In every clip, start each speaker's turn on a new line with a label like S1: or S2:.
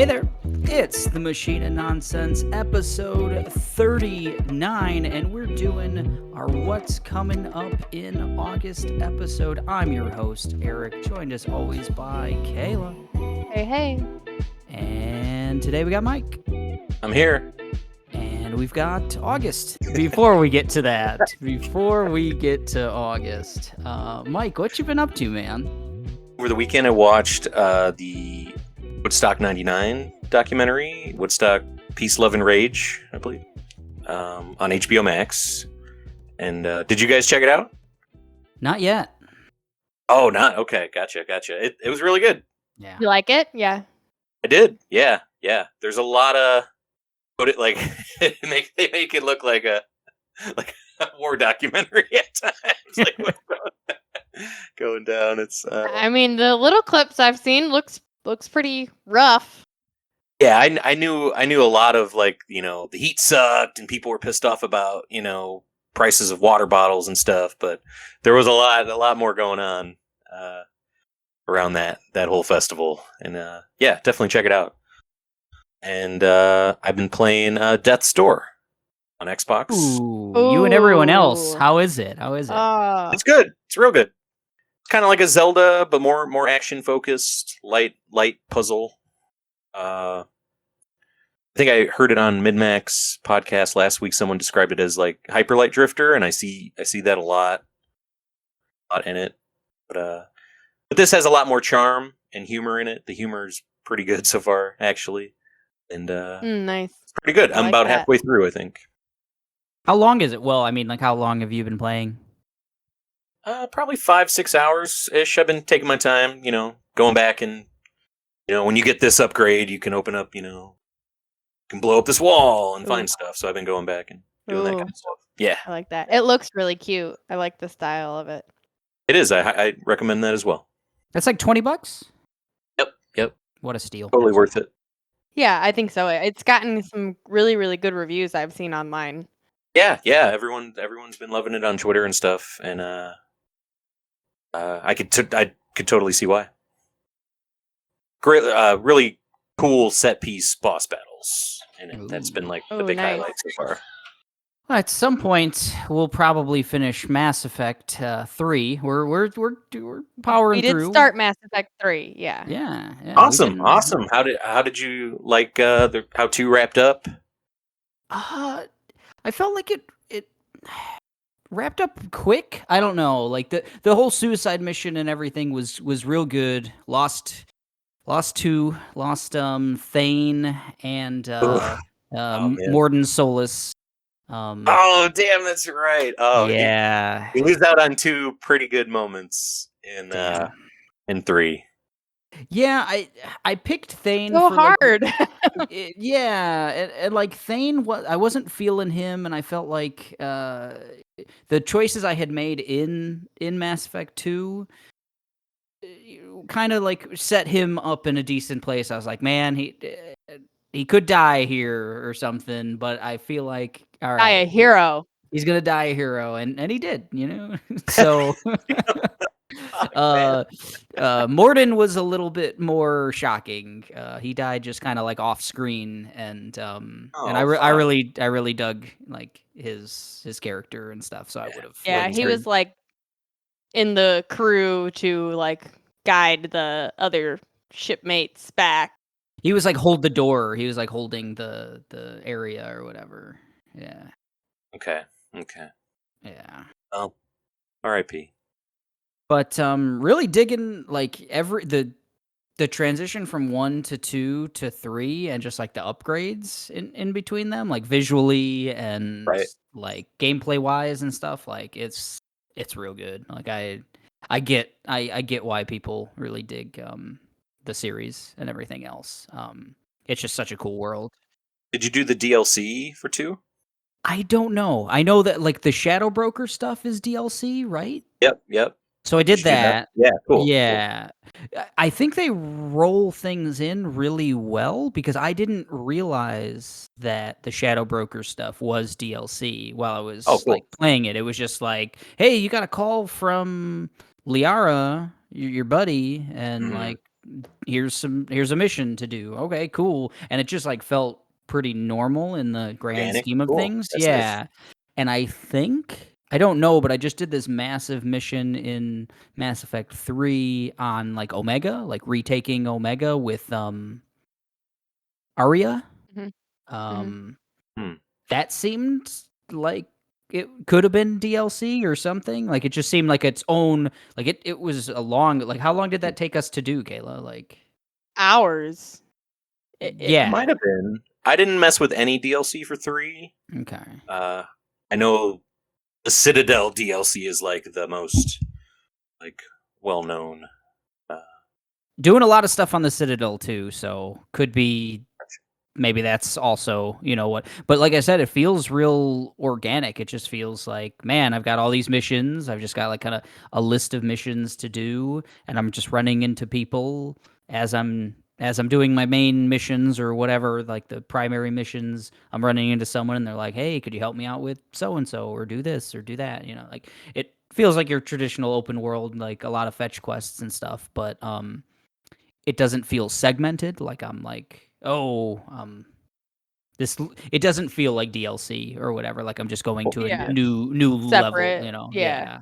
S1: Hey there, it's the Machine of Nonsense, episode 39, and we're doing our What's Coming Up in August episode. I'm your host, Eric, joined as always by Kayla.
S2: Hey.
S1: And today we got Mike.
S3: I'm here.
S1: And we've got August. Before we get to August, Mike, what you been up to, man?
S3: Over the weekend, I watched the Woodstock 99 documentary, Woodstock Peace, Love, and Rage, I believe, on HBO Max. And did you guys check it out?
S1: Not yet.
S3: Oh, not? Okay, gotcha. It was really good.
S1: Yeah.
S2: You like it? Yeah.
S3: I did. Yeah. There's a lot of... they make it look like a war documentary at times. Like what's going down. It's
S2: I mean, the little clips I've seen looks pretty rough.
S3: Yeah, I knew a lot of, like, you know, the heat sucked and people were pissed off about, you know, prices of water bottles and stuff, but there was a lot more going on around that whole festival. And yeah, definitely check it out. And I've been playing Death's Door on Xbox.
S1: Ooh, you and everyone else. How is it?
S3: It's good. It's real good. It's kind of like a Zelda, but more action focused, light puzzle. I think I heard it on MidMax podcast last week. Someone described it as like Hyper Light Drifter, and I see that a lot in it. But this has a lot more charm and humor in it. The humor is pretty good so far, actually. And
S2: nice.
S3: It's pretty good. I'm about halfway through, I think.
S1: How long is it? Well, I mean, like, how long have you been playing?
S3: Probably 5-6 hours ish. I've been taking my time, you know, going back and, you know, when you get this upgrade, you can open up, you know, you can blow up this wall and find stuff. So I've been going back and doing that kind of stuff. Yeah,
S2: I like that. It looks really cute. I like the style of it.
S3: it is. I recommend that as well.
S1: That's like $20?
S3: Yep.
S1: What a steal.
S3: Totally worth it.
S2: Yeah, I think so. It's gotten some really, really good reviews I've seen online.
S3: Yeah. Everyone's been loving it on Twitter and stuff, and I could totally see why. Great, really cool set piece boss battles, and that's been like the big highlight so far.
S1: Well, at some point, we'll probably finish Mass Effect 3. We're powering through.
S2: We did start Mass Effect 3. Yeah.
S1: Yeah.
S3: Awesome. How did you like how 2 wrapped up?
S1: I felt like it wrapped up quick. I don't know. Like the whole suicide mission and everything was real good. Lost Thane and Morden Solus.
S3: Oh damn, that's right. Oh
S1: yeah,
S3: he lose out on 2 pretty good moments in 3.
S1: Yeah, I picked Thane
S2: so
S1: for
S2: hard.
S1: And like Thane, I wasn't feeling him, and I felt like the choices I had made in Mass Effect 2 kind of like set him up in a decent place. I was like, man, he could die here or something, but I feel like all right,
S2: Die a hero.
S1: He's gonna die a hero, and he did, you know. So Morden was a little bit more shocking. He died just kind of like off screen, and I really dug like his character and stuff. So I would have.
S2: Yeah, he was like in the crew to like guide the other shipmates back.
S1: He was like hold the door. He was like holding the area or whatever. Yeah.
S3: Okay.
S1: Yeah.
S3: Oh, R.I.P.
S1: But really digging like the transition from 1 to 2 to 3 and just like the upgrades in between them, like visually and like gameplay wise and stuff. Like it's real good. Like I get why people really dig the series and everything else. It's just such a cool world.
S3: Did you do the DLC for 2?
S1: I don't know. I know that like the Shadow Broker stuff is DLC, right?
S3: Yep.
S1: So I did that.
S3: Yeah, cool.
S1: Yeah. Cool. I think they roll things in really well because I didn't realize that the Shadow Broker stuff was DLC while I was like playing it. It was just like, hey, you got a call from Liara, your buddy, and like here's a mission to do. Okay, cool. And it just like felt pretty normal in the grand
S3: Organic.
S1: scheme of
S3: Cool.
S1: things.
S3: That's nice.
S1: Yeah. And I think I don't know, but I just did this massive mission in Mass Effect 3 on like Omega, like retaking Omega with Aria.
S2: Mhm.
S1: Um
S3: Hmm.
S1: that seemed like it could have been DLC or something. Like it just seemed like its own like it was a long like how long did that take us to do, Kayla? Like
S2: Hours.
S3: It
S1: yeah.
S3: might have been. I didn't mess with any DLC for 3.
S1: Okay.
S3: I know the Citadel DLC is like the most like well known.
S1: Doing a lot of stuff on the Citadel too, so could be maybe that's also, what. But like I said, it feels real organic. It just feels like, man, I've got all these missions. I've just got like kind of a list of missions to do, and I'm just running into people as I'm doing my main missions or whatever, like the primary missions. I'm running into someone and they're like, "Hey, could you help me out with so and so or do this or do that?" Like it feels like your traditional open world, like a lot of fetch quests and stuff, but it doesn't feel segmented. Like I'm like, oh, this. It doesn't feel like DLC or whatever. Like I'm just going to a
S2: Yeah.
S1: new level.
S2: Separate.
S1: Yeah,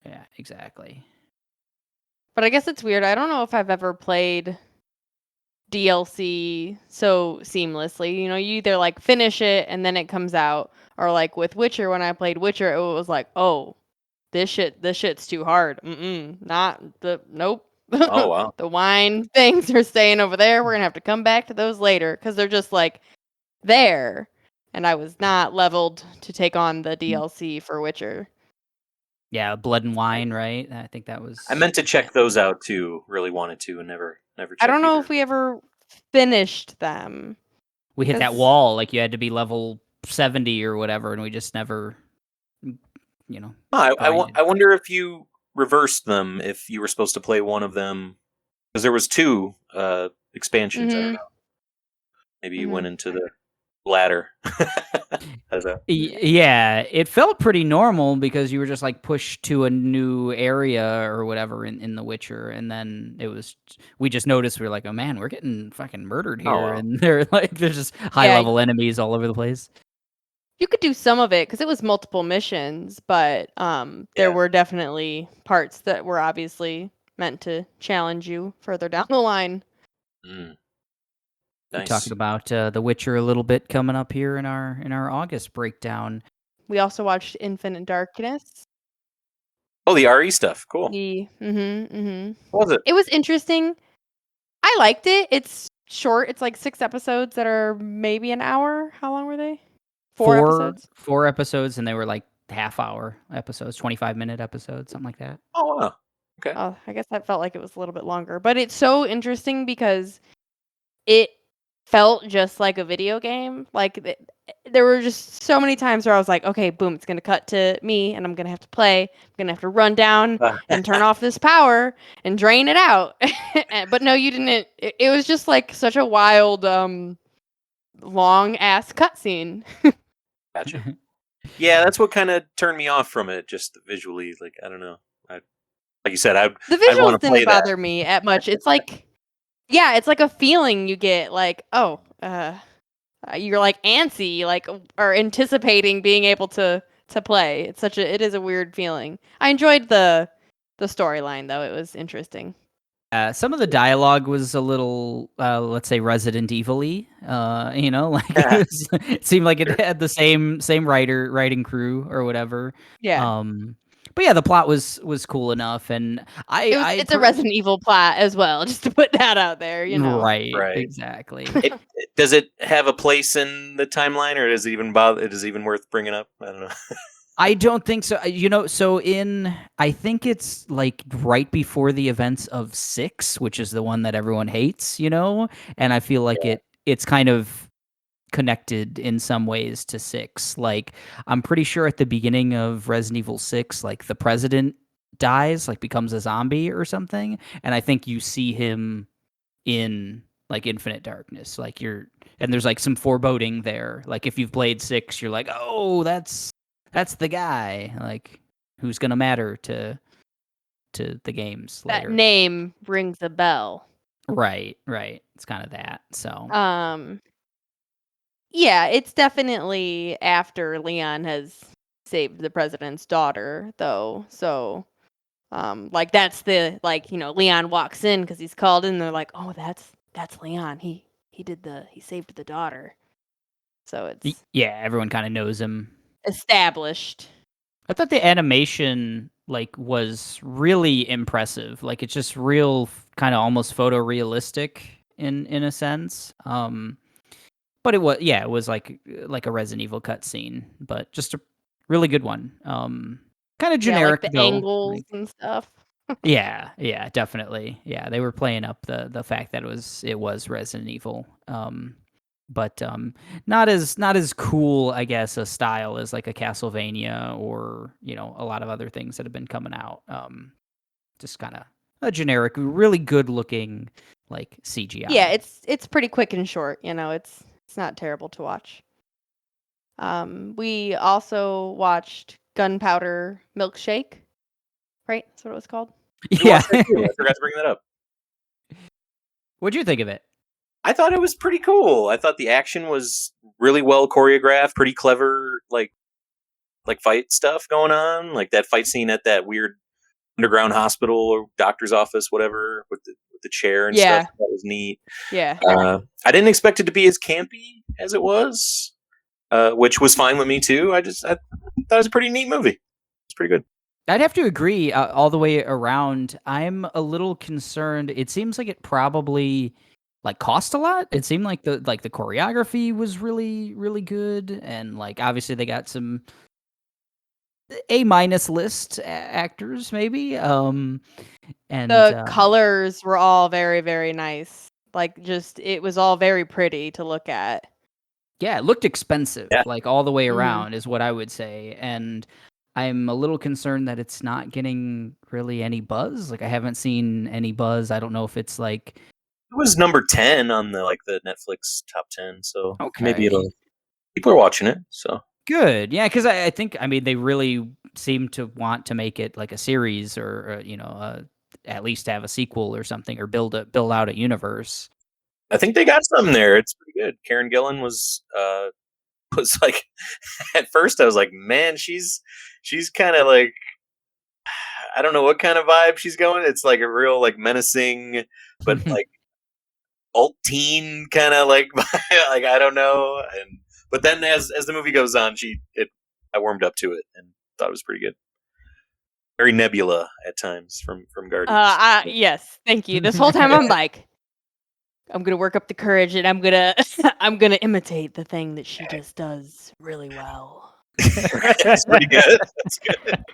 S1: yeah, exactly.
S2: But I guess it's weird. I don't know if I've ever played DLC so seamlessly. You either like finish it and then it comes out, or like with Witcher, when I played Witcher, it was like, oh, this shit's too hard. Not the nope.
S3: Oh wow.
S2: The wine things are staying over there. We're gonna have to come back to those later because they're just like there. And I was not leveled to take on the DLC for Witcher.
S1: Yeah, Blood and Wine, right? I think that was.
S3: I meant to check those out too. Really wanted to, and never checked.
S2: I don't know
S3: either.
S2: if we ever finished them.
S1: We hit that
S2: 'Cause-
S1: wall. Like you had to be level 70 or whatever, and we just never.
S3: I wonder if you reversed them. If you were supposed to play one of them, because there was 2 expansions. I don't
S2: Mhm.
S3: know. Maybe you went into the latter.
S1: Yeah, it felt pretty normal because you were just like pushed to a new area or whatever in The Witcher, and then we just noticed, we were like, oh man, we're getting fucking murdered here,
S3: wow.
S1: and there's just high level enemies all over the place.
S2: You could do some of it because it was multiple missions, but there were definitely parts that were obviously meant to challenge you further down the line.
S3: Nice.
S1: We're talking about The Witcher a little bit coming up here in our August breakdown.
S2: We also watched Infinite Darkness.
S3: Oh, the RE stuff. Cool.
S2: What
S3: was it?
S2: It was interesting. I liked it. It's short. It's like 6 episodes that are maybe an hour. How long were they? 4 episodes.
S1: 4 episodes, and they were like half-hour episodes, 25-minute episodes, something like that.
S3: Oh wow. Okay.
S2: Oh, I guess that felt like it was a little bit longer, but it's so interesting because it felt just like a video game. Like there were just so many times where I was like, okay, boom, it's going to cut to me and I'm going to have to play. I'm going to have to run down and turn off this power and drain it out. But no, you didn't. It was just like such a wild, long ass cutscene.
S3: Gotcha. Yeah, that's what kind of turned me off from it. Just visually, like I don't know. Like you said,
S2: The visuals didn't bother me at much. It's like, yeah, it's like a feeling you get, like, oh, you're like antsy, like, or anticipating being able to play. It is a weird feeling. I enjoyed the storyline though. It was interesting.
S1: Some of the dialogue was a little, let's say, Resident Evil-y. Like it seemed like it had the same writing crew or whatever.
S2: Yeah.
S1: But yeah, the plot was cool enough, and
S2: it's a Resident Evil plot as well, just to put that out there.
S1: Right, exactly.
S3: Does it have a place in the timeline, or does it even bother? It is even worth bringing up? I don't know.
S1: I don't think so. So I think it's like right before the events of 6, which is the one that everyone hates, and I feel like it's kind of connected in some ways to 6. Like I'm pretty sure at the beginning of Resident Evil 6, like the president dies, like becomes a zombie or something, and I think you see him in like Infinite Darkness. Like and there's like some foreboding there. Like if you've played 6, you're like, oh, that's the guy, like, who's gonna matter to the games later.
S2: That name rings a bell.
S1: Right. It's kind of that. So
S2: Um, yeah, it's definitely after Leon has saved the president's daughter, though. So, like that's the Leon walks in because he's called in. They're like, oh, that's Leon. He saved the daughter. So it's
S1: yeah, everyone kind of knows him.
S2: established.
S1: I thought the animation was really impressive. Like it's just real, kind of almost photorealistic in a sense. But it was like a Resident Evil cutscene, but just a really good one. Kind of
S2: Yeah, like
S1: generic
S2: the
S1: though.
S2: angles
S1: Like,
S2: and stuff.
S1: yeah, definitely. Yeah, they were playing up the fact that it was Resident Evil. But not as cool, I guess, a style as like a Castlevania or a lot of other things that have been coming out. Just kind of a generic, really good looking like CGI.
S2: Yeah, it's pretty quick and short. It's not terrible to watch. We also watched Gunpowder Milkshake, right? That's what it was called.
S3: We
S1: Yeah.
S3: watched that too. I forgot to bring that up.
S1: What'd you think of it?
S3: I thought it was pretty cool. I thought the action was really well choreographed, pretty clever, like fight stuff going on. Like that fight scene at that weird underground hospital or doctor's office, whatever, with the chair and
S2: Yeah.
S3: stuff. That was neat.
S2: Yeah.
S3: I didn't expect it to be as campy as it was, which was fine with me too. I thought it was a pretty neat movie. It's pretty good.
S1: I'd have to agree all the way around. I'm a little concerned. It seems like it probably cost a lot. It seemed like the choreography was really really good, and obviously they got some A- list actors maybe. And
S2: The colors were all very, very nice. It was all very pretty to look at.
S1: yeah, it looked expensive,
S3: Yeah.
S1: all the way
S2: Mhm.
S1: around is what I would say. And I'm a little concerned that it's not getting really any buzz. I haven't seen any buzz. I don't know if it's
S3: It was number 10 on the Netflix top 10, so maybe
S1: okay.
S3: people are watching it. So
S1: Good, yeah, because I think they really seem to want to make it like a series, or at least have a sequel or something, or build out a universe.
S3: I think they got something there. It's pretty good. Karen Gillan was like, at first I was like, man, she's kind of like, I don't know what kind of vibe she's going. It's like a real menacing, but alt teen kind of like I don't know. But then as the movie goes on, I warmed up to it and thought it was pretty good. Very Nebula at times from Guardians.
S2: Yes, thank you. This whole time I'm like, I'm gonna work up the courage and I'm gonna I'm gonna imitate the thing that she just does really well.
S3: That's pretty good. That's good.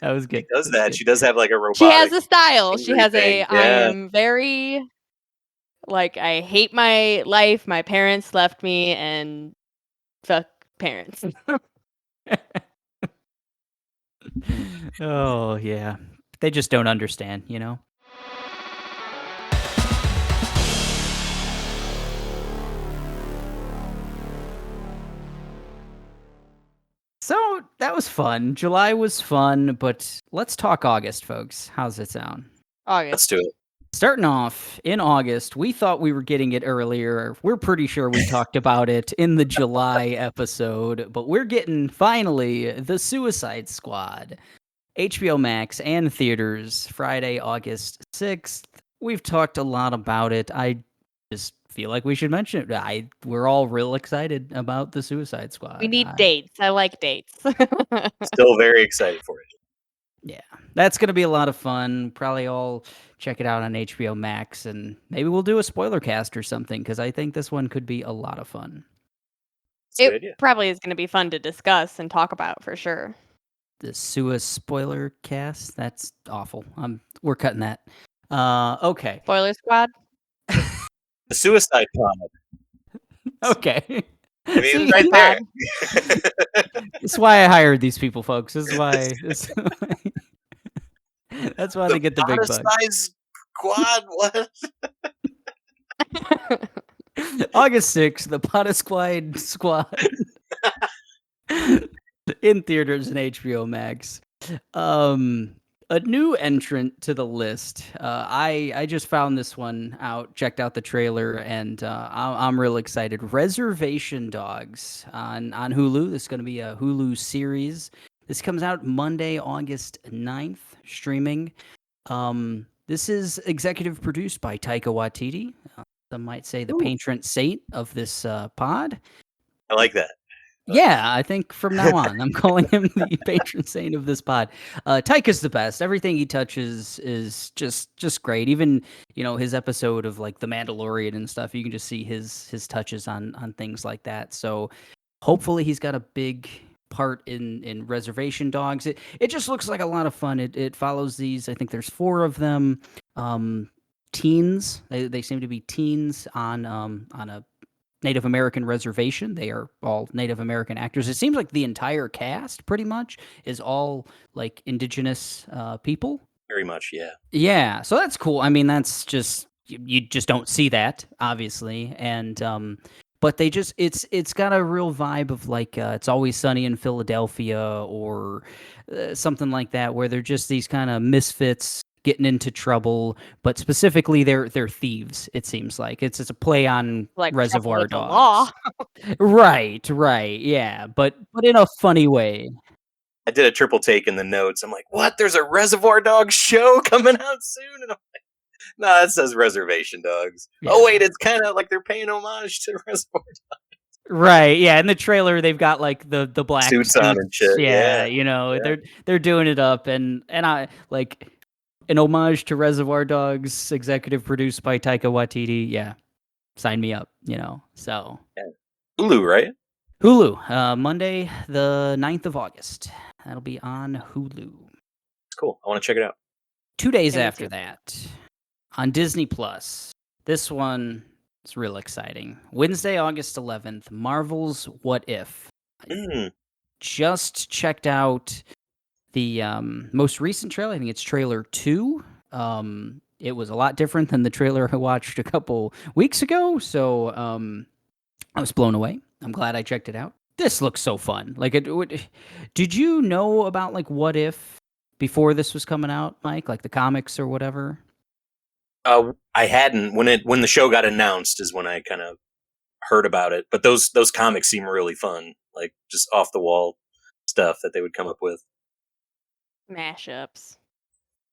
S1: That was good.
S3: She does that. She does have like a robotic.
S2: She has a style. She
S3: angry
S2: has
S3: thing.
S2: I
S3: Yeah.
S2: am very I hate my life. My parents left me and fuck parents.
S1: Oh yeah, they just don't understand, So that was fun. July was fun, but let's talk August, folks. How's it sound?
S2: August.
S3: Let's do it.
S1: Starting off in August, we thought we were getting it earlier. We're pretty sure we talked about it in the July episode, but we're getting finally the Suicide Squad. HBO Max and theaters, Friday, August 6th. We've talked a lot about it. I just feel like we should mention it. We're all real excited about the Suicide Squad.
S2: We need dates. I like dates.
S3: Still very excited for it.
S1: Yeah, that's going to be a lot of fun. Probably all check it out on HBO Max, and maybe we'll do a spoiler cast or something, because I think this one could be a lot of fun.
S2: It probably is going to be fun to discuss and talk about for sure.
S1: The Sua spoiler cast? That's awful. We're cutting that. Okay.
S2: Spoiler Squad?
S3: The Suicide Pod.
S1: Okay.
S3: I mean,
S1: See,
S3: right there.
S1: That's why I hired these people, folks. This is why. That's why they get the big bucks.
S3: Size Squad. What?
S1: August 6th, the Potta Squad in theaters and HBO Max. A new entrant to the list. I just found this one out, checked out the trailer, and I'm real excited. Reservation Dogs on Hulu. This is going to be a Hulu series. This comes out Monday, August 9th, streaming. This is executive produced by Taika Waititi. Some might say the
S3: Ooh.
S1: patron saint of this pod.
S3: I like that.
S1: Yeah, I think from now on, I'm calling him the patron saint of this pod. Taika's the best. Everything he touches is just great. Even his episode of like The Mandalorian and stuff. You can just see his touches on things like that. So hopefully he's got a big part in Reservation Dogs. It just looks like a lot of fun. It follows these. I think there's 4 of them. Teens. They seem to be teens on a Native American reservation. They are all Native American actors. It seems like the entire cast pretty much is all like indigenous people.
S3: Very much, yeah.
S1: Yeah, so that's cool. I mean, that's just you just don't see that, obviously. And but they just it's got a real vibe of like It's Always Sunny in Philadelphia or something like that, where they're just these kind of misfits getting into trouble, but specifically they're thieves. It seems like it's a play on
S2: Like trouble
S1: Reservoir
S2: with the law.
S1: Dogs. Right, yeah, but in a funny way.
S3: I did a triple take in the notes. I'm like, what? There's a Reservoir Dogs show coming out soon? And I'm like, no, that says Reservation Dogs.
S1: Yeah.
S3: Oh, wait, it's kind of like they're paying homage to Reservoir Dogs.
S1: Right, yeah. In the trailer, they've got like the black
S3: Suits on and shit.
S1: Yeah,
S3: Yeah.
S1: they're doing it up, and I like an homage to Reservoir Dogs, executive produced by Taika Waititi. Yeah, sign me up. So
S3: Yeah. Hulu, right?
S1: Hulu, Monday the 9th of August. That'll be on Hulu.
S3: It's cool. I want to check it out.
S1: 2 days
S2: Yeah, me
S1: after
S2: too.
S1: that, on Disney Plus. This one is real exciting. Wednesday, August 11th, Marvel's What If.
S3: Mm.
S1: Just checked out the most recent trailer. I think it's trailer 2. It was a lot different than the trailer I watched a couple weeks ago, so I was blown away. I'm glad I checked it out. This looks so fun. Like, did you know about like What If before this was coming out, Mike? Like the comics or whatever?
S3: I hadn't when the show got announced is when I kind of heard about it. But those comics seem really fun, like just off the wall stuff that they would come up with.
S2: Mashups.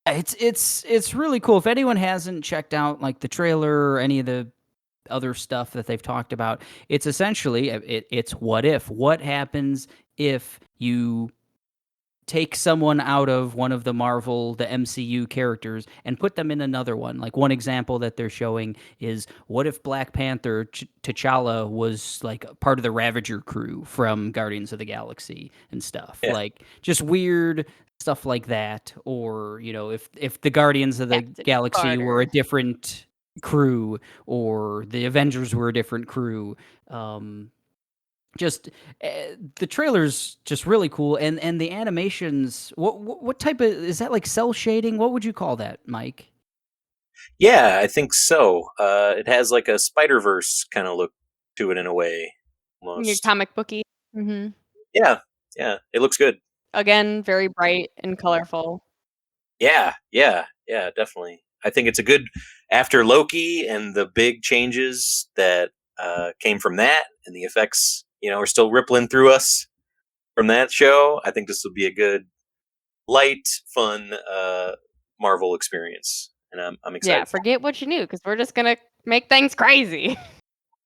S1: It's really cool. If anyone hasn't checked out like the trailer or any of the other stuff that they've talked about, it's essentially it's what if. What happens if you take someone out of one of the MCU characters and put them in another one? Like one example that they're showing is what if Black Panther T'Challa was like part of the Ravager crew from Guardians of the Galaxy and stuff.
S3: Yeah.
S1: Like just weird stuff like that. Or, if the Guardians of the
S2: Captain
S1: Galaxy were a
S2: Carter.
S1: different crew or the Avengers were a different crew. Just the trailer's just really cool, and the animations. What type of is that? Like cell shading? What would you call that, Mike?
S3: Yeah, I think so. It has like a Spider-Verse kind of look to it in a way,
S2: Your
S3: almost.
S2: comic booky. Mm-hmm.
S3: Yeah, it looks good.
S2: Again, very bright and colorful.
S3: Yeah, definitely. I think it's a good after Loki and the big changes that came from that, and the effects, are still rippling through us from that show. I think this will be a good, light, fun Marvel experience, and I'm excited.
S2: Yeah, forget what you knew because we're just gonna make things crazy.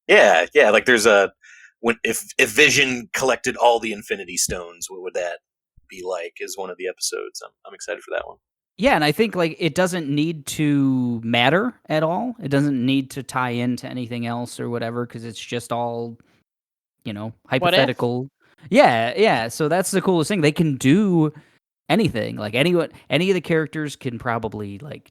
S3: Yeah. Like there's if Vision collected all the Infinity Stones, what would that be like? Is one of the episodes. I'm excited for that one.
S1: Yeah, and I think like it doesn't need to matter at all. It doesn't need to tie into anything else or whatever because it's just all, hypothetical. Yeah. So that's the coolest thing. They can do anything. Like any of the characters can probably like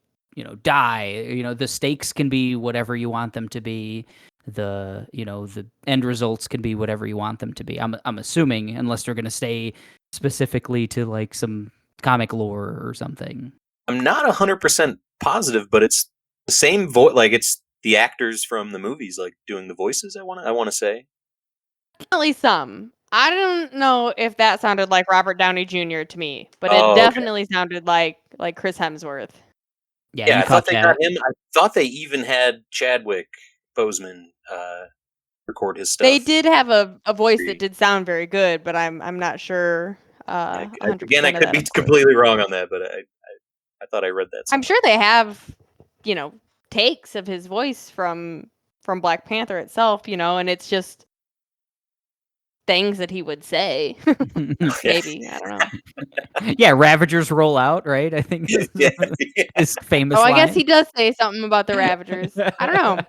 S1: die. The stakes can be whatever you want them to be. The the end results can be whatever you want them to be. I'm assuming, unless they're going to stay specifically to like some comic lore or something.
S3: I'm not 100% positive, but it's the same voice. Like it's the actors from the movies, like doing the voices. I want to say.
S2: Definitely some. I don't know if that sounded like Robert Downey Jr. to me, but it
S3: Oh, okay.
S2: definitely sounded like like Chris Hemsworth.
S1: Yeah,
S3: Yeah,
S1: you
S3: I thought
S1: caught
S3: they
S1: that.
S3: got him. I thought they even had Chadwick Boseman record his stuff.
S2: They did have a voice
S3: Agreed.
S2: that did sound very good, but I'm not sure
S3: Yeah,
S2: 100%
S3: again, I
S2: of
S3: could
S2: that,
S3: be
S2: of course.
S3: completely wrong on that, but I thought I read that
S2: I'm
S3: somewhere.
S2: sure they have, takes of his voice from Black Panther itself, and it's just things that he would say. Maybe, I don't know.
S1: Yeah, Ravagers roll out, right? I think is
S3: Yeah,
S1: his famous
S2: Oh, I
S1: line.
S2: guess he does say something about the Ravagers. I don't know.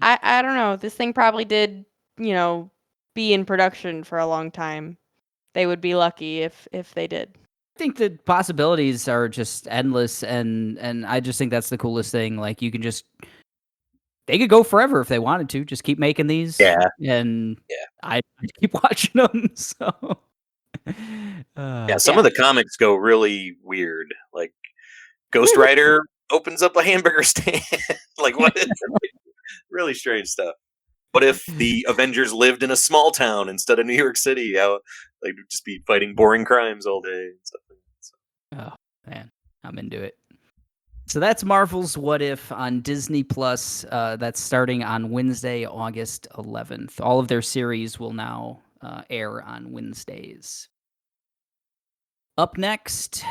S2: I don't know. This thing probably did, be in production for a long time. They would be lucky if they did.
S1: I think the possibilities are just endless, and I just think that's the coolest thing. Like you can just they could go forever if they wanted to. Just keep making these,
S3: yeah.
S1: and
S3: Yeah.
S1: I'd keep watching them. So,
S3: Yeah, some
S2: Yeah.
S3: of the comics go really weird. Like Ghost Rider opens up a hamburger stand. Like what? Really strange stuff. What if the Avengers lived in a small town instead of New York City? How they'd just be fighting boring crimes all day and stuff like that. So.
S1: Oh man, I'm into it. So that's Marvel's What If on Disney Plus. That's starting on Wednesday, August 11th. All of their series will now air on Wednesdays. Up next,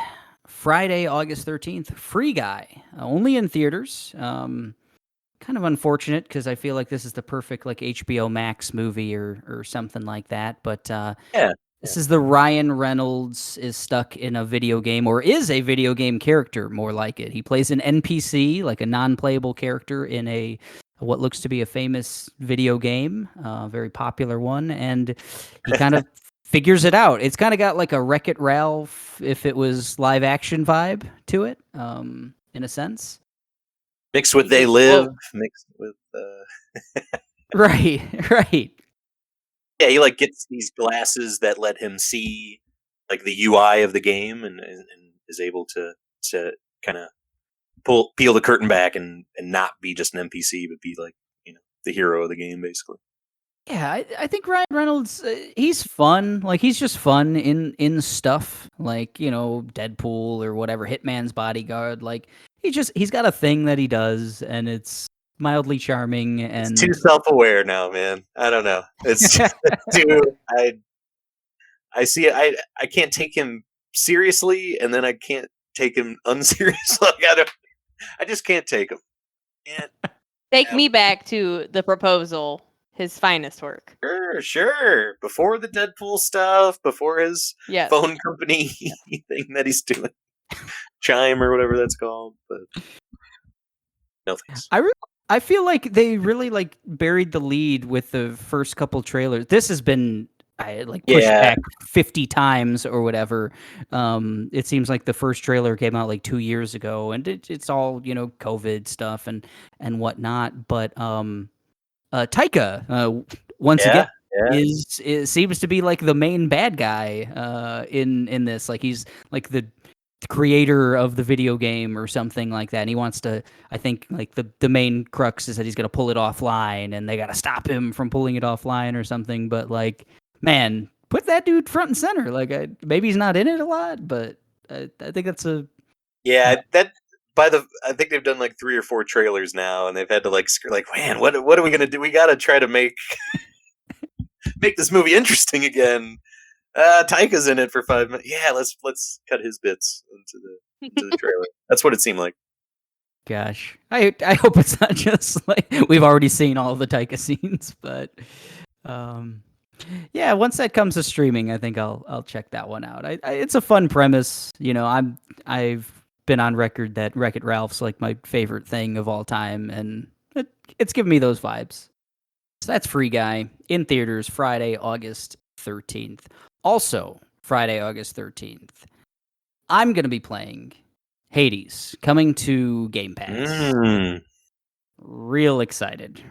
S1: Friday, August 13th, Free Guy, only in theaters. Kind of unfortunate because I feel like this is the perfect like HBO Max movie or something like that. But
S3: Yeah.
S1: this is the Ryan Reynolds is stuck in a video game or is a video game character, more like it. He plays an NPC, like a non-playable character in a what looks to be a famous video game, very popular one, and he kind of figures it out. It's kind of got like a Wreck-It Ralph if it was live action vibe to it, in a sense.
S3: Mixed with
S2: He
S3: They
S2: gets
S3: Live,
S2: woke.
S3: mixed with
S1: Right, right.
S3: yeah, he like gets these glasses that let him see like the UI of the game and is able to kind of peel the curtain back and not be just an NPC but be like, the hero of the game basically.
S1: Yeah, I think Ryan Reynolds, he's fun. Like he's just fun in stuff like Deadpool or whatever, Hitman's Bodyguard. Like he's got a thing that he does, and it's mildly charming.
S3: It's too
S1: And
S3: self-aware now, man. I don't know. It's just too. I see it. I can't take him seriously, and then I can't take him unseriously. Like, I just can't take him. Can't.
S2: Take me back to The Proposal, his finest work.
S3: Sure. Before the Deadpool stuff, before his
S2: Yes.
S3: phone company thing that he's doing, Chime or whatever that's called. But no thanks.
S1: I feel like they really like buried the lead with the first couple trailers. This has been pushed back 50 times or whatever. It seems like the first trailer came out like 2 years ago, and it's all COVID stuff and whatnot. But Taika once again seems to be like the main bad guy in this. Like he's like the creator of the video game or something like that, and he wants to, I think, like the main crux is that he's going to pull it offline and they got to stop him from pulling it offline or something. But like, man, put that dude front and center. Like maybe he's not in it a lot, but I think that's a
S3: I think they've done like 3 or 4 trailers now, and they've had to like man, what are we gonna do? We gotta try to make this movie interesting again. Taika's in it for 5 minutes. Yeah, let's cut his bits into the trailer. That's what it seemed like.
S1: Gosh, I hope it's not just like we've already seen all the Taika scenes, but yeah, once that comes to streaming, I think I'll check that one out. It's a fun premise, I've been on record that Wreck-It Ralph's like my favorite thing of all time, and it's giving me those vibes. So that's Free Guy in theaters Friday, August 13th. Also, Friday, August 13th, I'm going to be playing Hades, coming to Game Pass. Real excited.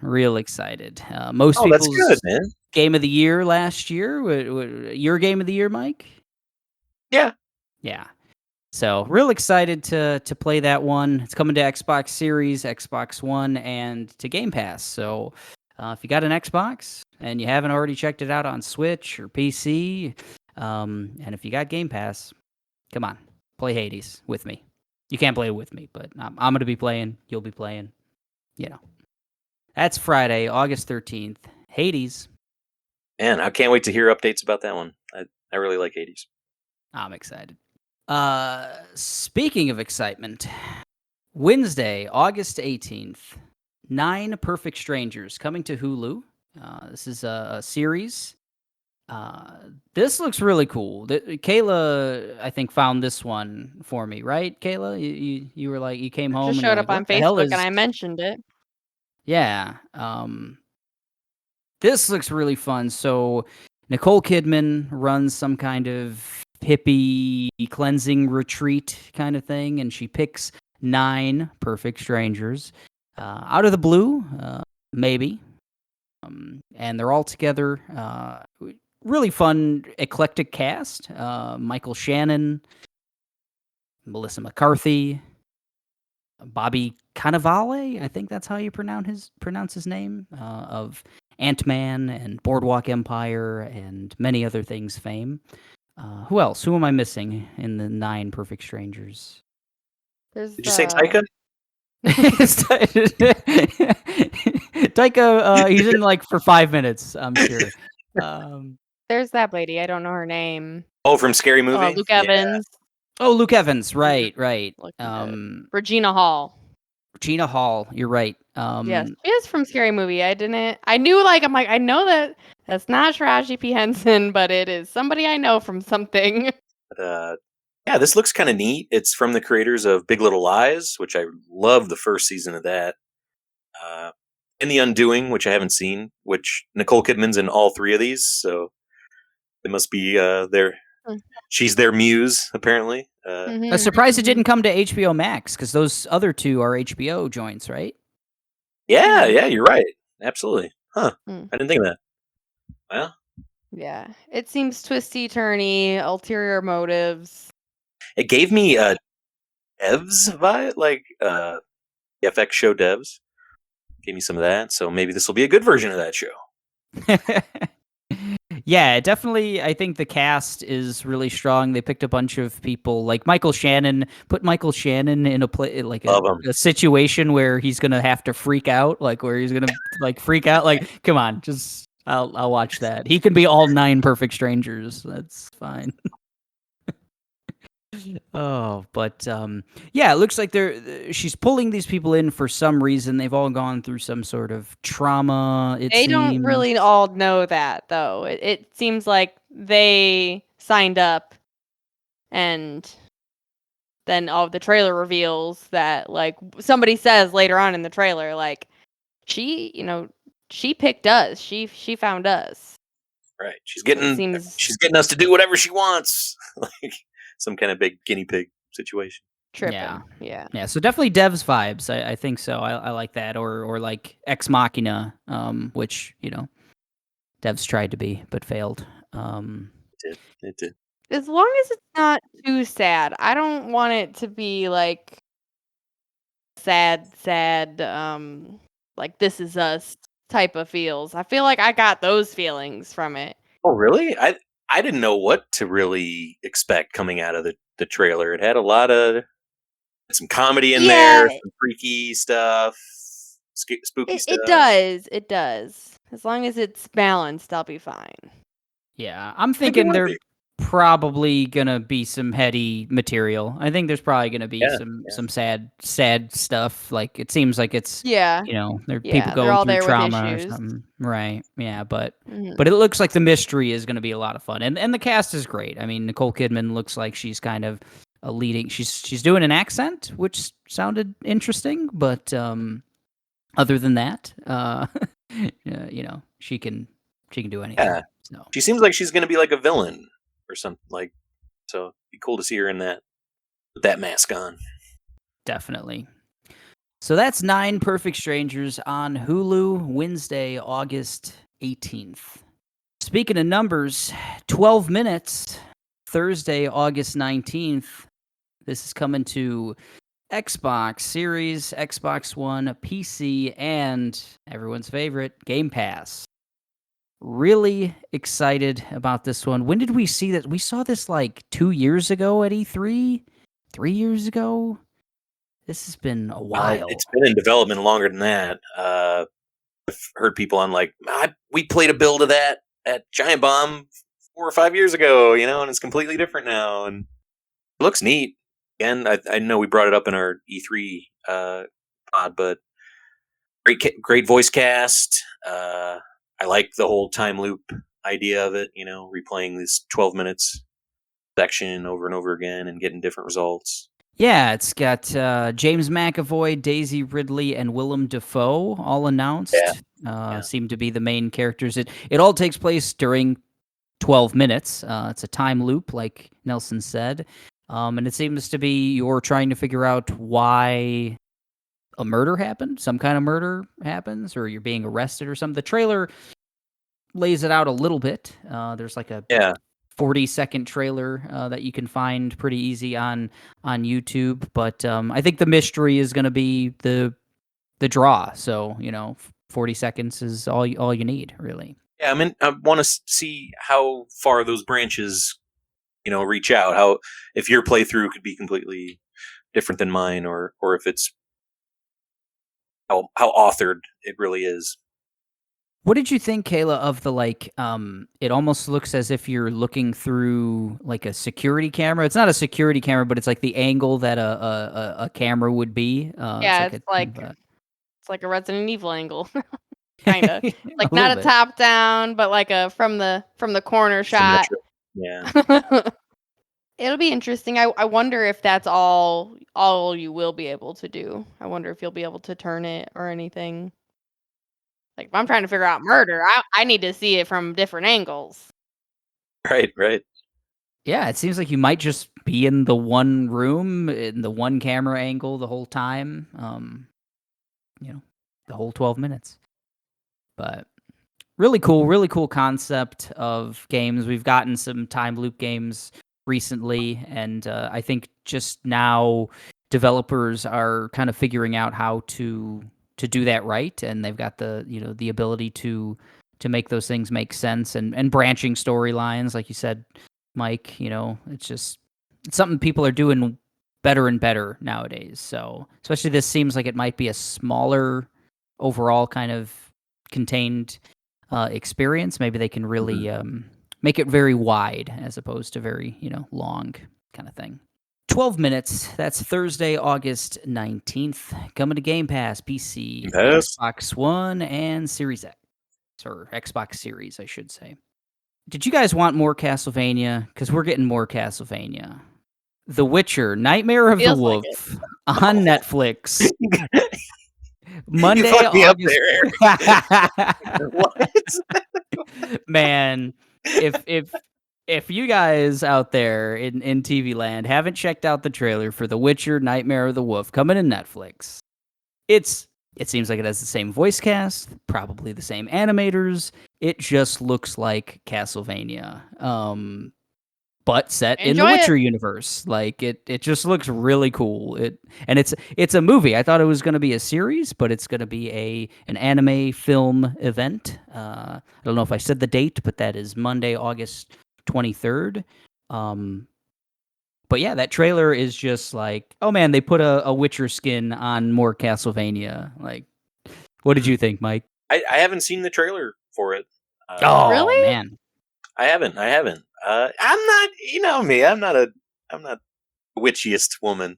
S1: Most people's
S3: that's good, man.
S1: game of the year last year. Your game of the year, Mike?
S3: Yeah.
S1: Yeah. So real excited to play that one. It's coming to Xbox Series, Xbox One, and to Game Pass. So if you got an Xbox and you haven't already checked it out on Switch or PC, and if you got Game Pass, come on, play Hades with me. You can't play it with me, but I'm going to be playing. You'll be playing. That's Friday, August 13th. Hades.
S3: Man, I can't wait to hear updates about that one. I really like Hades.
S1: I'm excited. Speaking of excitement, Wednesday, August 18th, 9 Perfect Strangers coming to Hulu. This is a series. This looks really cool. Kayla, I think, found this one for me, right? Kayla, you were like, you came
S2: It
S1: home
S2: just
S1: and you're
S2: showed
S1: like,
S2: up on
S1: what the hell
S2: Facebook
S1: is?
S2: and I mentioned it.
S1: Yeah. This looks really fun. So Nicole Kidman runs some kind of hippie cleansing retreat kind of thing, and she picks 9 perfect strangers out of the blue, maybe. And they're all together. Really fun, eclectic cast. Michael Shannon, Melissa McCarthy, Bobby Cannavale, I think that's how you pronounce his name, of Ant-Man and Boardwalk Empire and many other things fame. Who else? Who am I missing in the 9 Perfect Strangers?
S2: There's
S3: Did you say Taika?
S1: Taika, he's in like for 5 minutes, I'm sure.
S2: There's that lady. I don't know her name.
S3: Oh, from Scary Movie?
S2: Luke
S3: Yeah.
S2: Evans.
S1: Oh, Luke Evans, right.
S2: Regina Hall.
S1: Regina Hall, you're right.
S2: Yes, she is from Scary Movie. I knew, like, I'm like, I know that's not Taraji P. Henson, but it is somebody I know from something.
S3: But, yeah, this looks kind of neat. It's from the creators of Big Little Lies, which I love the first season of that. In The Undoing, which I haven't seen, which Nicole Kidman's in all 3 of these, so it must be she's their muse, apparently.
S1: I'm surprised it didn't come to HBO Max, because those other 2 are HBO joints, right?
S3: Yeah, you're right. Absolutely. Huh.
S2: Mm.
S3: I didn't think of that. Well,
S2: Yeah, it seems twisty, turny, ulterior motives.
S3: it gave me a Devs vibe, like the FX show Devs. Gave me some of that, so maybe this will be a good version of that show.
S1: Yeah, definitely. I think the cast is really strong. They picked a bunch of people like Michael Shannon. Put Michael Shannon in a situation where he's gonna have to freak out, like where he's gonna like freak out. Like, come on, just I'll watch that. He can be all 9 perfect strangers. That's fine. Oh, but yeah, it looks like she's pulling these people in for some reason. They've all gone through some sort of trauma.
S2: They don't really all know that, though. It seems like they signed up, and then the trailer reveals that, like, somebody says later on in the trailer, like, she picked us. She found us.
S3: Right. She's getting us to do whatever she wants. Like some kind of big guinea pig situation.
S2: Tripping.
S1: Yeah. So definitely Devs vibes. I think so. I like that. Or like Ex Machina, which Devs tried to be but failed.
S3: It did.
S2: As long as it's not too sad. I don't want it to be like sad, like This Is Us type of feels. I feel like I got those feelings from it.
S3: Oh, really? I didn't know what to really expect coming out of the trailer. It had a lot of some comedy in there, some freaky stuff, spooky stuff.
S2: It does. As long as it's balanced, I'll be fine.
S1: Yeah, I'm thinking they're probably gonna be some heady material. I think there's probably gonna be some sad stuff. Like it seems like it's there are people going through trauma or something. Right. Yeah, but it looks like the mystery is gonna be a lot of fun. And the cast is great. I mean, Nicole Kidman looks like she's kind of a leading she's doing an accent, which sounded interesting, but other than that, she can do anything.
S3: Yeah.
S1: So.
S3: She seems like she's gonna be like a villain or something, like, so it'd be cool to see her in that with that mask on.
S1: Definitely. So that's 9 Perfect Strangers on Hulu, Wednesday, August 18th. Speaking of numbers, 12 minutes, Thursday, August 19th. This is coming to Xbox Series, Xbox One, PC, and everyone's favorite, Game Pass. Really excited about this one. When did we see that? We saw this like 2 years ago at E3. 3 years ago. This has been a while.
S3: It's been in development longer than that. I've heard people on like, we played a build of that at Giant Bomb 4 or 5 years ago, and it's completely different now, and it looks neat. Again, I know we brought it up in our E3 pod, but great voice cast. I like the whole time loop idea of it. Replaying this 12 minutes section over and over again and getting different results.
S1: Yeah, it's got James McAvoy, Daisy Ridley, and Willem Dafoe all announced. Seem to be the main characters. It all takes place during 12 minutes. It's a time loop, like Nelson said. And it seems to be you're trying to figure out why a murder happened, some kind of murder happens, or you're being arrested or something. The trailer lays it out a little bit. There's like a 40-second trailer that you can find pretty easy on YouTube. But I think the mystery is going to be the draw. So 40 seconds is all you need, really.
S3: Yeah, I want to see how far those branches, reach out. How if your playthrough could be completely different than mine, or if it's how authored it really is.
S1: What did you think, Kayla, of the it almost looks as if you're looking through like a security camera. It's not a security camera, but it's like the angle that a camera would be.
S2: It's like a Resident Evil angle. Kind of. Like not a top down, but like a from the corner shot.
S3: Yeah.
S2: It'll be interesting. I wonder if that's all you will be able to do. I wonder if you'll be able to turn it or anything. Like, if I'm trying to figure out murder, I need to see it from different angles.
S3: Right.
S1: Yeah, it seems like you might just be in the one room, in the one camera angle the whole time. The whole 12 minutes. But really cool concept of games. We've gotten some time loop games recently, and I think just now developers are kind of figuring out how to do that right, and they've got the ability to make those things make sense and branching storylines, like you said, Mike. It's something people are doing better and better nowadays. So especially this seems like it might be a smaller overall kind of contained experience. Maybe they can really make it very wide as opposed to very long kind of thing. 12 minutes. That's Thursday, August 19th. Coming to Game Pass, PC, Xbox One, and Series X. Or Xbox Series, I should say. Did you guys want more Castlevania? Because we're getting more Castlevania. The Witcher, Nightmare of the Wolf on Netflix. Monday, August... What? Man, if you guys out there in TV land haven't checked out the trailer for The Witcher, Nightmare of the Wolf coming to Netflix, it seems like it has the same voice cast, probably the same animators. It just looks like Castlevania, but set in the Witcher universe. Like it just looks really cool. It's a movie. I thought it was going to be a series, but it's going to be an anime film event. I don't know if I said the date, but that is Monday, August 23rd. But yeah, that trailer is just like, oh man, they put a Witcher skin on more Castlevania. Like, what did you think, Mike?
S3: I haven't seen the trailer for it.
S2: Really?
S1: Man.
S3: I haven't. I'm not, me, I'm not the witchiest woman